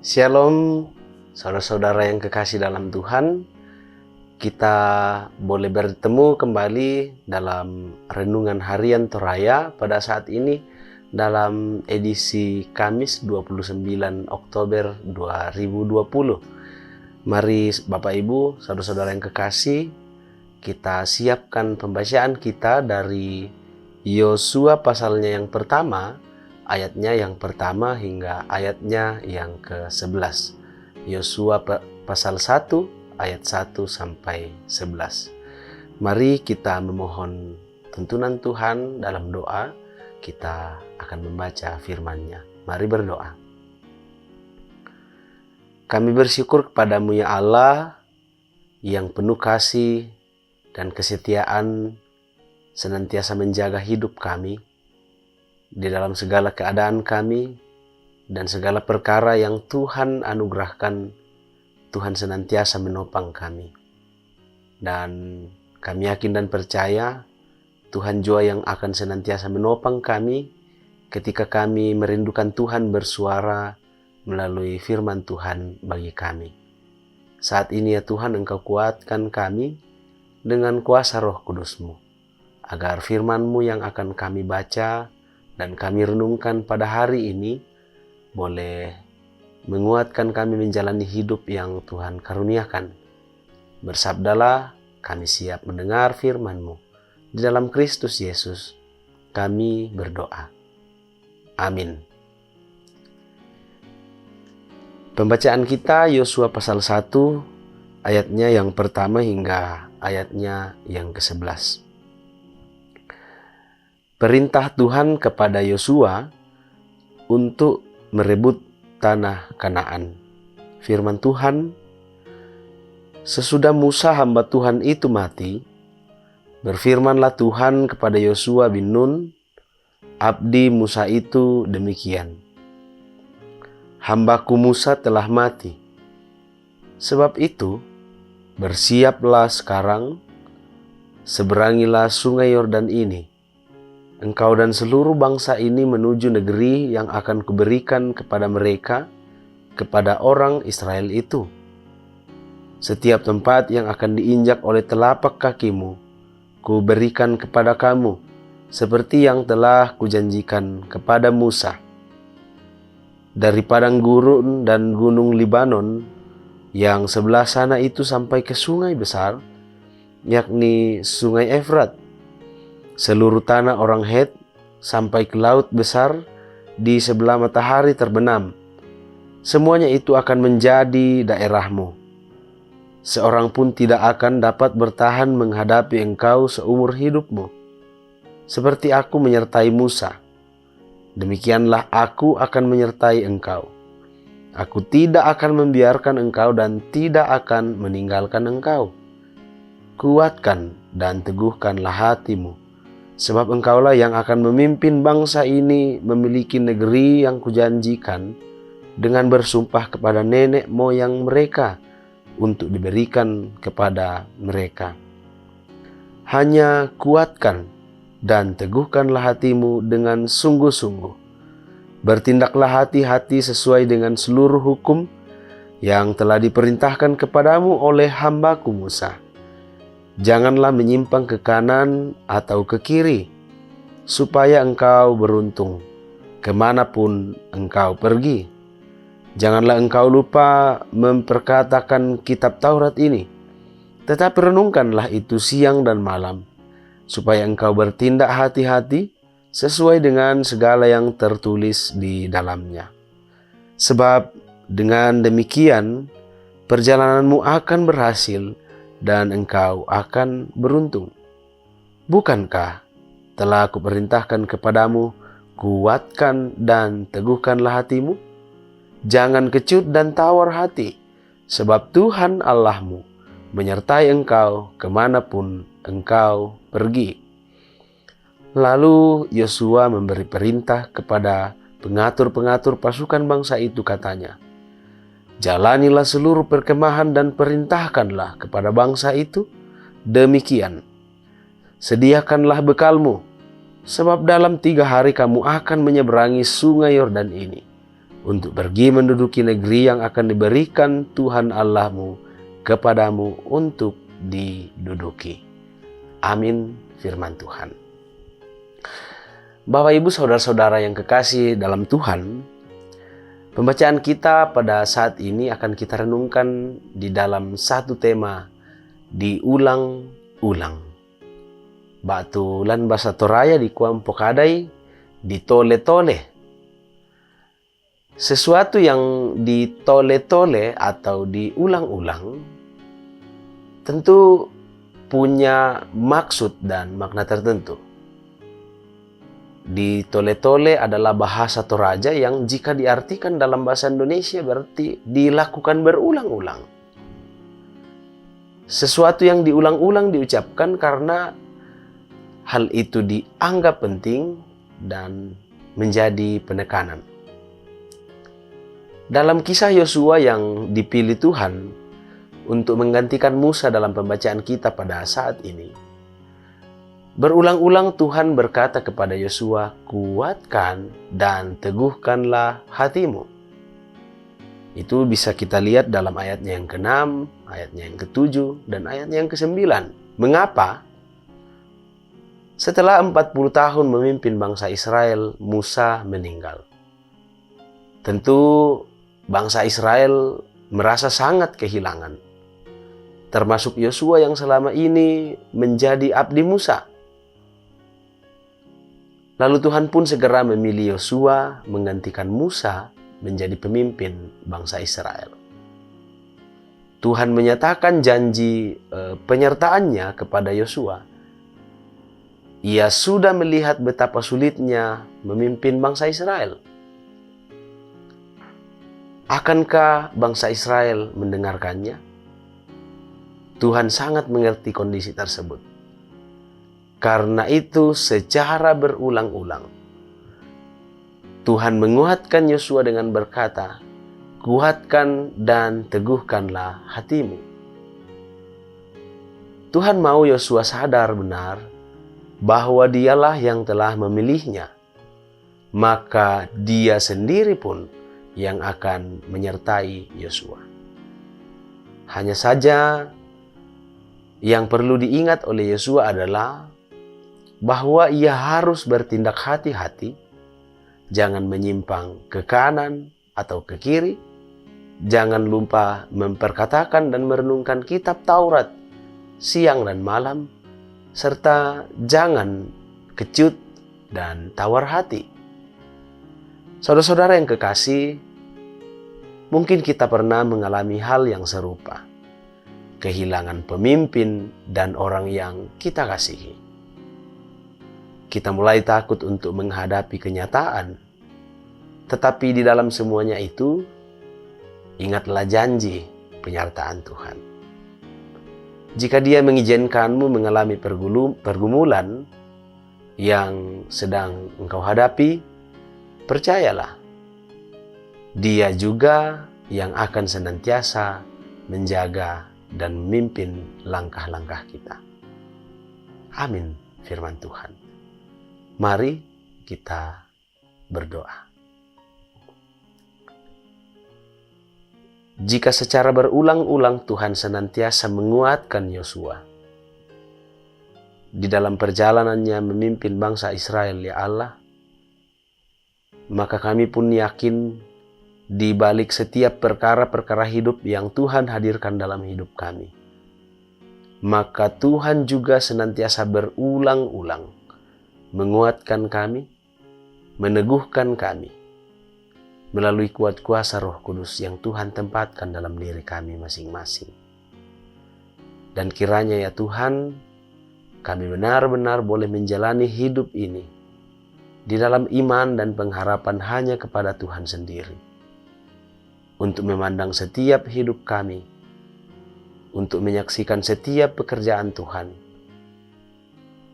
Shalom, saudara-saudara yang kekasih dalam Tuhan. Kita boleh bertemu kembali dalam renungan harian Toraya pada saat ini dalam edisi Kamis 29 Oktober 2020. Mari Bapak Ibu, saudara-saudara yang kekasih, kita siapkan pembacaan kita dari Yosua pasalnya yang pertama, ayatnya yang pertama hingga ayatnya yang ke-11. Yosua pasal 1 ayat 1 sampai 11. Mari kita memohon tuntunan Tuhan dalam doa. Kita akan membaca firman-Nya. Mari berdoa. Kami bersyukur kepadamu ya Allah yang penuh kasih dan kesetiaan senantiasa menjaga hidup kami di dalam segala keadaan kami dan segala perkara yang Tuhan anugerahkan. Tuhan senantiasa menopang kami, dan kami yakin dan percaya Tuhan jua yang akan senantiasa menopang kami ketika kami merindukan Tuhan bersuara melalui firman Tuhan bagi kami. Saat ini ya Tuhan, Engkau kuatkan kami dengan kuasa Roh Kudus-Mu, agar firman-Mu yang akan kami baca dan kami renungkan pada hari ini boleh menguatkan kami menjalani hidup yang Tuhan karuniakan. Bersabdalah, kami siap mendengar firman-Mu. Di dalam Kristus Yesus kami berdoa. Amin. Pembacaan kita Yosua pasal 1 ayatnya yang pertama hingga ayatnya yang ke-11. Perintah Tuhan kepada Yosua untuk merebut tanah Kanaan. Firman Tuhan, sesudah Musa hamba Tuhan itu mati, berfirmanlah Tuhan kepada Yosua bin Nun, abdi Musa itu demikian. Hambaku Musa telah mati. Sebab itu, bersiaplah sekarang, seberangilah sungai Yordan ini, engkau dan seluruh bangsa ini menuju negeri yang akan kuberikan kepada mereka, kepada orang Israel itu. Setiap tempat yang akan diinjak oleh telapak kakimu, kuberikan kepada kamu, seperti yang telah kujanjikan kepada Musa. Dari padang gurun dan gunung Libanon, yang sebelah sana itu sampai ke sungai besar, yakni sungai Efrat, seluruh tanah orang Het sampai ke laut besar di sebelah matahari terbenam, semuanya itu akan menjadi daerahmu. Seorang pun tidak akan dapat bertahan menghadapi engkau seumur hidupmu. Seperti aku menyertai Musa, demikianlah aku akan menyertai engkau. Aku tidak akan membiarkan engkau dan tidak akan meninggalkan engkau. Kuatkan dan teguhkanlah hatimu, sebab engkaulah yang akan memimpin bangsa ini memiliki negeri yang kujanjikan dengan bersumpah kepada nenek moyang mereka untuk diberikan kepada mereka. Hanya kuatkan dan teguhkanlah hatimu dengan sungguh-sungguh. Bertindaklah hati-hati sesuai dengan seluruh hukum yang telah diperintahkan kepadamu oleh hambaku Musa. Janganlah menyimpang ke kanan atau ke kiri, supaya engkau beruntung kemanapun engkau pergi. Janganlah engkau lupa memperkatakan kitab Taurat ini, tetapi renungkanlah itu siang dan malam, supaya engkau bertindak hati-hati sesuai dengan segala yang tertulis di dalamnya. Sebab dengan demikian perjalananmu akan berhasil dan engkau akan beruntung. Bukankah telah kuperintahkan kepadamu, kuatkan dan teguhkanlah hatimu? Jangan kecut dan tawar hati, sebab Tuhan Allahmu menyertai engkau kemanapun engkau pergi. Lalu Yosua memberi perintah kepada pengatur-pengatur pasukan bangsa itu, katanya, jalanilah seluruh perkemahan dan perintahkanlah kepada bangsa itu demikian. Sediakanlah bekalmu, sebab dalam 3 hari kamu akan menyeberangi sungai Yordan ini, untuk pergi menduduki negeri yang akan diberikan Tuhan Allahmu kepadamu untuk diduduki. Amin, firman Tuhan. Bapak, Ibu, saudara-saudara yang kekasih dalam Tuhan, pembacaan kita pada saat ini akan kita renungkan di dalam satu tema, diulang-ulang. Batu lan bahasa Toraya di kuampo kadai, ditole-tole. Sesuatu yang ditole-tole atau diulang-ulang tentu punya maksud dan makna tertentu. Ditole-tole adalah bahasa Toraja yang jika diartikan dalam bahasa Indonesia berarti dilakukan berulang-ulang. Sesuatu yang diulang-ulang diucapkan karena hal itu dianggap penting dan menjadi penekanan. Dalam kisah Yosua yang dipilih Tuhan untuk menggantikan Musa dalam pembacaan kita pada saat ini, berulang-ulang Tuhan berkata kepada Yosua, "Kuatkan dan teguhkanlah hatimu." Itu bisa kita lihat dalam ayatnya yang ke-6, ayatnya yang ke-7, dan ayatnya yang ke-9. Mengapa? Setelah 40 tahun memimpin bangsa Israel, Musa meninggal. Tentu bangsa Israel merasa sangat kehilangan, termasuk Yosua yang selama ini menjadi abdi Musa. Lalu Tuhan pun segera memilih Yosua menggantikan Musa menjadi pemimpin bangsa Israel. Tuhan menyatakan janji penyertaannya kepada Yosua. Ia sudah melihat betapa sulitnya memimpin bangsa Israel. Akankah bangsa Israel mendengarkannya? Tuhan sangat mengerti kondisi tersebut. Karena itu secara berulang-ulang Tuhan menguatkan Yosua dengan berkata, "Kuatkan dan teguhkanlah hatimu." Tuhan mau Yosua sadar benar bahwa dialah yang telah memilihnya, maka dia sendiri pun yang akan menyertai Yosua. Hanya saja yang perlu diingat oleh Yosua adalah bahwa ia harus bertindak hati-hati, jangan menyimpang ke kanan atau ke kiri, jangan lupa memperkatakan dan merenungkan kitab Taurat siang dan malam, serta jangan kecut dan tawar hati. Saudara-saudara yang kekasih, mungkin kita pernah mengalami hal yang serupa. Kehilangan pemimpin dan orang yang kita kasihi. Kita mulai takut untuk menghadapi kenyataan. Tetapi di dalam semuanya itu, ingatlah janji penyertaan Tuhan. Jika Dia mengizinkanmu mengalami pergumulan yang sedang engkau hadapi, percayalah, Dia juga yang akan senantiasa menjaga dan memimpin langkah-langkah kita. Amin, firman Tuhan. Mari kita berdoa. Jika secara berulang-ulang Tuhan senantiasa menguatkan Yosua di dalam perjalanannya memimpin bangsa Israel, ya Allah, maka kami pun yakin di balik setiap perkara-perkara hidup yang Tuhan hadirkan dalam hidup kami, maka Tuhan juga senantiasa berulang-ulang menguatkan kami, meneguhkan kami, melalui kuat kuasa Roh Kudus yang Tuhan tempatkan dalam diri kami masing-masing. Dan kiranya ya Tuhan, kami benar-benar boleh menjalani hidup ini di dalam iman dan pengharapan hanya kepada Tuhan sendiri. Untuk memandang setiap hidup kami, untuk menyaksikan setiap pekerjaan Tuhan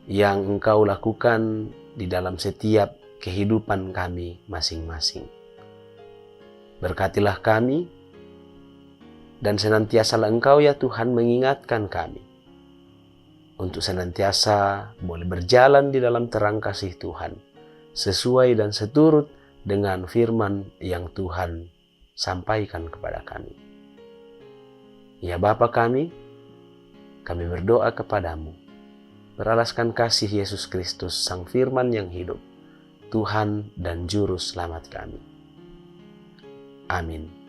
yang Engkau lakukan di dalam setiap kehidupan kami masing-masing. Berkatilah kami, dan senantiasalah Engkau ya Tuhan mengingatkan kami untuk senantiasa boleh berjalan di dalam terang kasih Tuhan, sesuai dan seturut dengan firman yang Tuhan sampaikan kepada kami. Ya Bapa kami berdoa kepadamu, beralaskan kasih Yesus Kristus, Sang Firman yang hidup, Tuhan dan Juru Selamat kami. Amin.